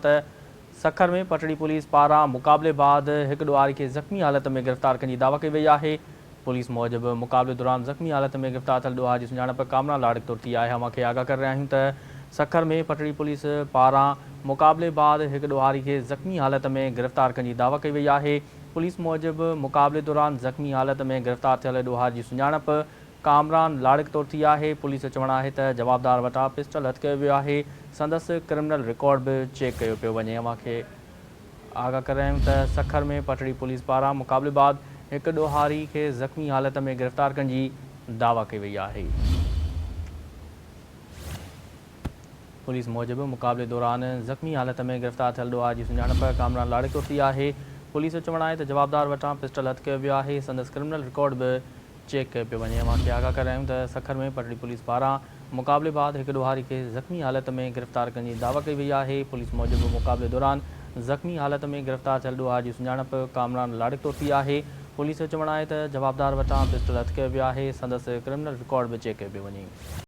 त सखर में पटड़ी पुलिस पारां मुक़ाबले बाद एक ॾोहारी खे ज़ख़्मी हालत में गिरफ़्तार करण जी दावा कई वई आहे। पुलिस मूजिबि मुक़ाबले दौरान ज़ख़्मी हालत में गिरफ़्तार थियल ॾोहार जी सुञाणप कामरान लाड़क तौर थी आहे। हम खे आगाह करे रहिया आहियूं त सखर में पटड़ी पुलिस पारां मुक़ाबले बाद एक ॾोहारी खे ज़ख़्मी हालत में गिरफ़्तार करण जी दावा कई वई आहे। पुलिस मूजिबि मुक़ाबले दौरान ज़ख़्मी हालत में गिरफ़्तार थियल ॾोहार जी सुञाणप कामरान लाड़क तौर थी आहे। पुलिस जो चवणु आहे त जवाबदार वटां पिस्टल हथ कयो वियो आहे। संदसि क्रिमिनल रिकॉर्ड बि चेक कयो पियो वञे। हम खे आगाह करे रहिया आहियूं त सखर में पटड़ी पुलिस पारां मुक़ाबले बाद एक ॾोहारी खे ज़ख़्मी हालत में गिरफ़्तार करण जी दावा कई वई आहे। पुलिस मूजिबि मुक़ाबले दौरान ज़ख़्मी हालत में गिरफ़्तार थियल ॾोहार जी सुञाणप कामरान लाड़क तौर थी आहे। पुलिस जो चवणु आहे त जवाबदार वटां पिस्टल हथ कयो वियो आहे। संदसि क्रिमिनल रिकॉर्ड बि चेक कयो पियो वञे। हम खे आगाह करे रहिया आहियूं त सखर में पटड़ी पुलिस पारां मुक़ाबले बाद एक ॾोहारी खे ज़ख़्मी हालत में गिरफ़्तार करण जी दावा कई वई आहे। पुलिस मूजिबि मुक़ाबले दौरान ज़ख़्मी हालत में गिरफ़्तार थियल ॾोहार जी सुञाणप कामरान लाड़क तौर थी आहे। पुलिस जो चवणु आहे त जवाबदार वटां पिस्टल हथ कयो वियो आहे। संदसि क्रिमिनल रिकॉर्ड बि चेक कयो पियो वञे।